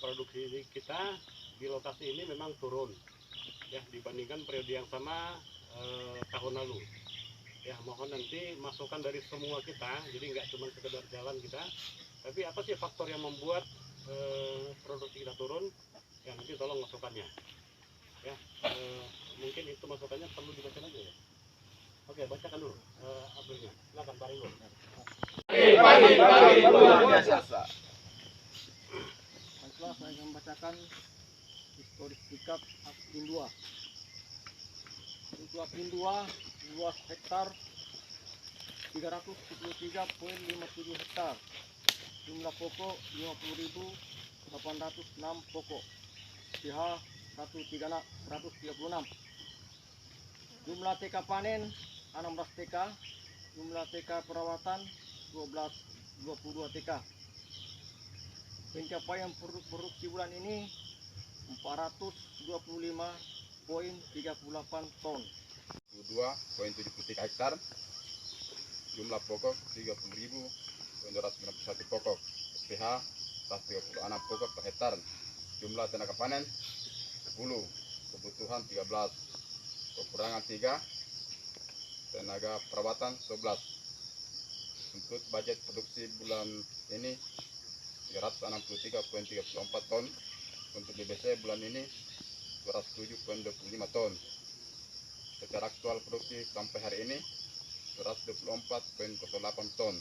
Produksi kita di lokasi ini memang turun ya dibandingkan periode yang sama tahun lalu. Ya, mohon nanti masukan dari semua kita, jadi nggak cuma sekedar jalan kita, tapi apa sih faktor yang membuat produksi kita turun? Ya nanti tolong masukannya. Ya, mungkin itu masukannya perlu dibaca aja ya. Oke, bacakan dulu Abrilnya. Silakan Pak Ringo. Baiklah, saya akan membacakan historis sikap Apindua. Untuk Apindua, luas hektar 373,57 hektar. Jumlah pokok 50.806 pokok. PH 136. Jumlah TK panen 16 TK. Jumlah TK perawatan 22 TK. Pencapaian produksi bulan ini 425,38 ton. 2,73 hektar. Jumlah pokok 30.291 pokok. SPH 136 pokok per hektar. Jumlah tenaga panen 10, kebutuhan 13, kekurangan 3, tenaga perawatan 11. Untuk budget produksi bulan ini 363,34 ton. Untuk DBC bulan ini 207,25 ton. Secara aktual produksi sampai hari ini 224,08 ton.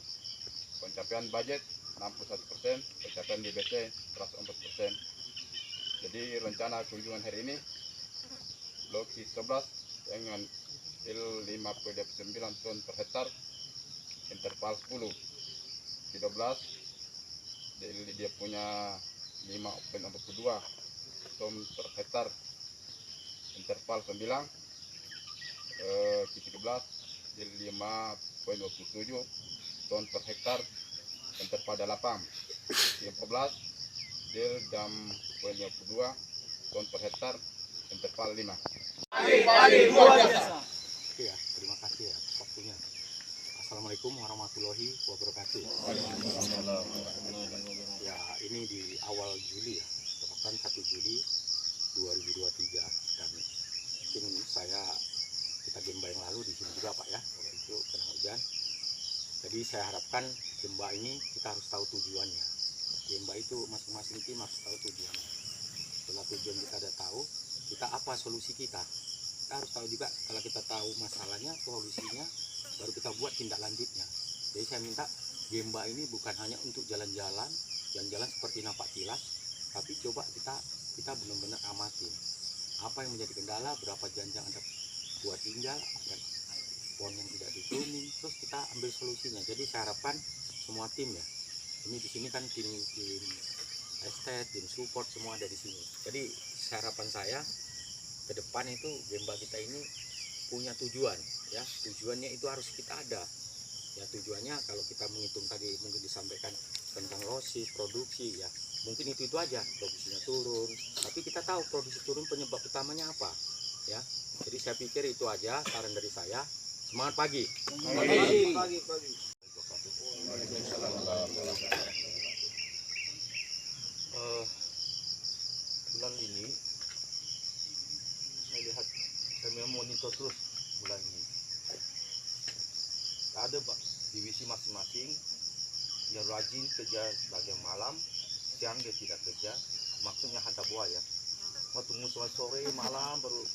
Pencapaian budget 61%, pencapaian DBC 104%. Jadi rencana kunjungan hari ini blok I11 dengan L5,9 ton per hektar, interval 10. I12 dia punya 5,42 ton per hektar, interval 9. I13 5,27 ton per hektar, interval 8. I14 dia 6,52 ton per hektar, interval 5. Ya, terima kasih ya waktunya. Assalamualaikum warahmatullahi wabarakatuh. Ya, ini di awal Juli ya, tepatkan 1 Juli 2023, dan mungkin kita gemba yang lalu di sini juga Pak ya, waktu itu kena hujan. Jadi saya harapkan gemba ini kita harus tahu tujuannya. Gemba itu masing-masing tim harus tahu tujuannya. Setelah tujuan kita ada tahu, kita apa solusi kita. Kita harus tahu juga, kalau kita tahu masalahnya, solusinya, baru kita buat tindak lanjutnya. Jadi saya minta gemba ini bukan hanya untuk jalan-jalan seperti nampak tilas, tapi coba kita benar-benar amatin apa yang menjadi kendala, berapa janjang ada buat tinggal, ada pohon yang tidak diturunin, terus kita ambil solusinya. Jadi saya harapkan semua tim ya, ini di sini kan tim estet, tim support semua ada di sini. Jadi harapan saya ke depan itu gemba kita ini punya tujuan ya, tujuannya itu harus kita ada ya. Tujuannya kalau kita menghitung tadi mungkin disampaikan tentang losis, produksi ya, mungkin itu aja, produksinya turun, tapi kita tahu produksi turun penyebab utamanya apa ya. Jadi saya pikir itu aja saran dari saya. Semangat pagi. Bulan ini saya lihat, saya monitor terus bulan ini. Ada divisi masing-masing yang rajin kerja bagian malam, siang dia tidak kerja, maksudnya hantar buaya. Mau tunggu sore malam baru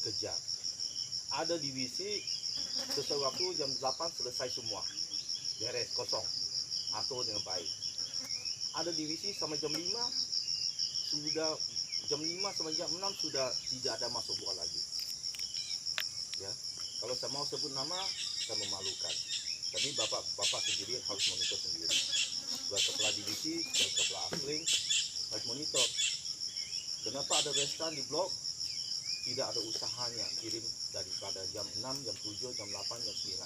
kerja. Ada divisi sesuai waktu jam 8 selesai semua, beres kosong, atur dengan baik. Ada divisi sama jam 5 sudah, jam 5 sampai jam 6 sudah tidak ada masuk buah lagi. Ya, kalau saya mau sebut nama, saya memalukan. Tapi bapak sendiri harus monitor sendiri. Buat kepala divisi, buat kepala asling harus monitor. Kenapa ada restan di blok? Tidak ada usahanya kirim daripada jam 6, jam 7, jam 8, jam 9.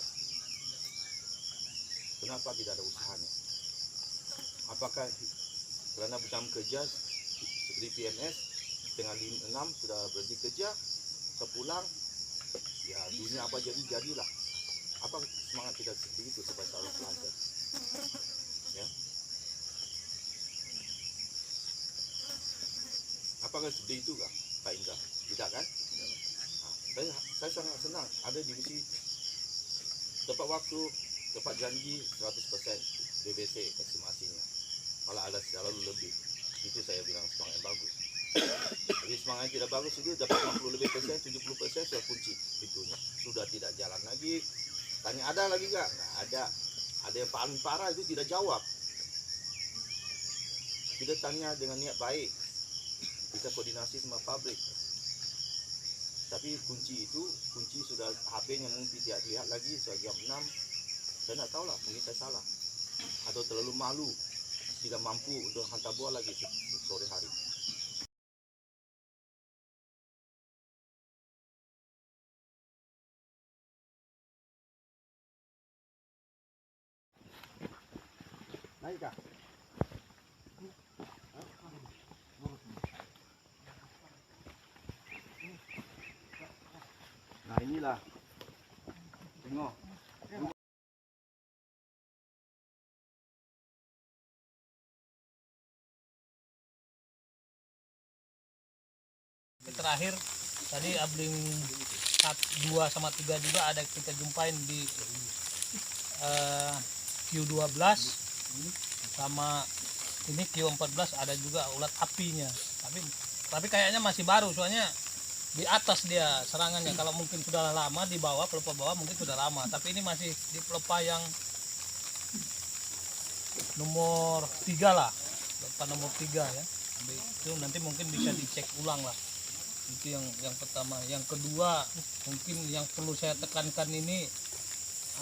Kenapa tidak ada usahanya? Apakah karena jam kerja seperti PNS tengah 6 sudah berhenti kerja, sepulang ya dunia apa jadilah. Apa semangat kita seperti itu supaya selalu lancar ya. lapangan seperti itu kah, Pak Indra? Tidak kan? Nah, saya sangat senang ada divisi tepat waktu, tepat janji 100% BBC estimasinya. Malah ada selalu lebih. Itu saya bilang semangat yang bagus. Jadi semangat yang tidak bagus itu dapat 60 lebih persen, 70% sudah kunci pintunya. Sudah tidak jalan lagi. Tanya ada lagi nggak? Nggak ada. Ada yang paling parah itu tidak jawab. Kita tanya dengan niat baik, bisa koordinasi sama pabrik. Tapi kunci sudah HP-nya mungkin tidak lihat lagi jam 6. Saya nggak tahu lah, mungkin saya salah. Atau terlalu malu, tidak mampu untuk hantar bola lagi sore hari. Naik kah? Nah inilah, tengok. Terakhir tadi abling 2 sama 3 juga ada kita jumpain di Q12 sama ini Q14 ada juga ulat apinya, tapi kayaknya masih baru, soalnya di atas dia serangannya. Kalau mungkin sudah lama di bawah, pelepah bawah mungkin sudah lama, tapi ini masih di pelepah yang nomor 3 lah, pelepah nomor 3 ya. Itu nanti mungkin bisa dicek ulang lah. Itu yang pertama. Yang kedua mungkin yang perlu saya tekankan ini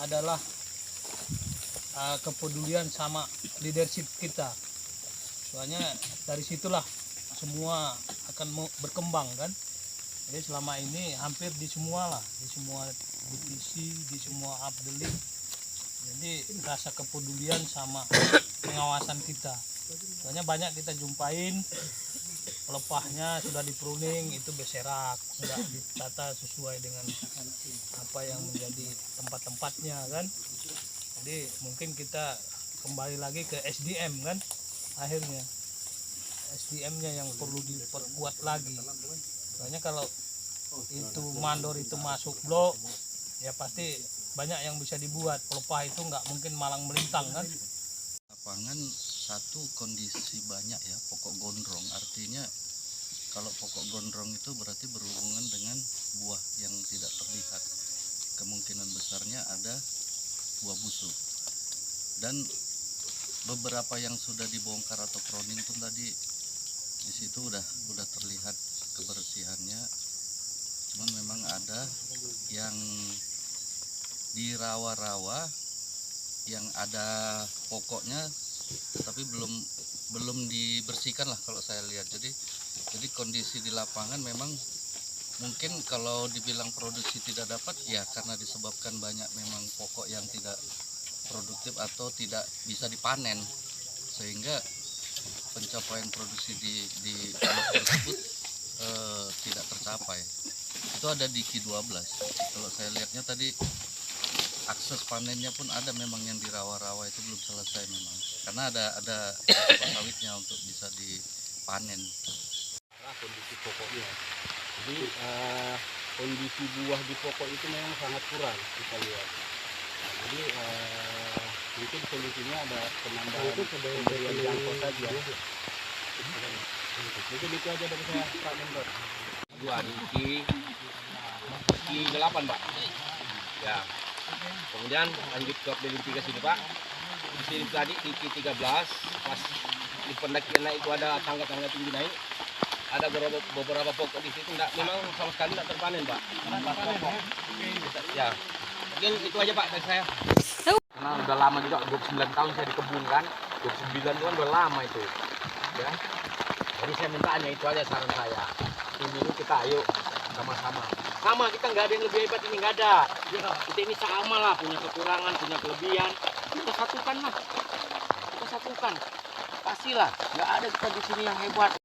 adalah kepedulian sama leadership kita, soalnya dari situlah semua akan berkembang kan. Jadi selama ini hampir di semua divisi, di semua updeling, jadi rasa kepedulian sama pengawasan kita, soalnya banyak kita jumpain pelepahnya sudah di pruning, itu berserak, sudah ditata sesuai dengan apa yang menjadi tempat-tempatnya kan. Jadi mungkin kita kembali lagi ke SDM kan, akhirnya SDM-nya yang perlu diperkuat lagi. Soalnya kalau itu mandor itu masuk blok, ya pasti banyak yang bisa dibuat. Pelepah itu nggak mungkin malang melintang kan. Lapangan satu kondisi banyak ya pokok gondrong, artinya kalau pokok gondrong itu berarti berhubungan dengan buah yang tidak terlihat. Kemungkinan besarnya ada buah busuk. Dan beberapa yang sudah dibongkar atau pruning pun tadi di situ udah terlihat kebersihannya. Cuman memang ada yang di rawa-rawa yang ada pokoknya tapi belum dibersihkan lah kalau saya lihat. Jadi kondisi di lapangan memang mungkin kalau dibilang produksi tidak dapat ya karena disebabkan banyak memang pokok yang tidak produktif atau tidak bisa dipanen, sehingga pencapaian produksi di blok tersebut tidak tercapai. Itu ada di Q12. Kalau saya lihatnya tadi akses panennya pun ada memang yang di rawa-rawa itu belum selesai memang, karena ada sawitnya untuk bisa dipanen. Kondisi pokoknya, jadi kondisi buah di pokok itu memang sangat kurang kita lihat. Jadi mungkin solusinya ada penambahan pemberian jangkau saja. Mungkin itu aja dari saya, Pak Mentor. Dua di Q8 Pak. Ya. Kemudian lanjut ke updating 3 sini Pak. Di sini tadi di Q13 pas di pendakian naik itu ada tangga-tangga tinggi naik. Ada beberapa pokok di situ memang sama sekali tidak terpanen Pak. Ya. Mungkin itu aja Pak dari saya. Karena udah lama juga, 29 tahun saya di kebun kan. 29 tahun udah lama itu. Ya. Jadi saya mintanya itu aja saran saya. Ini kita ayo sama-sama. Sama, kita nggak ada yang lebih hebat, ini nggak ada. Kita ini sama lah, punya kekurangan, punya kelebihan. Kita satukan lah. Kita satukan. Pastilah, nggak ada kita di sini yang hebat.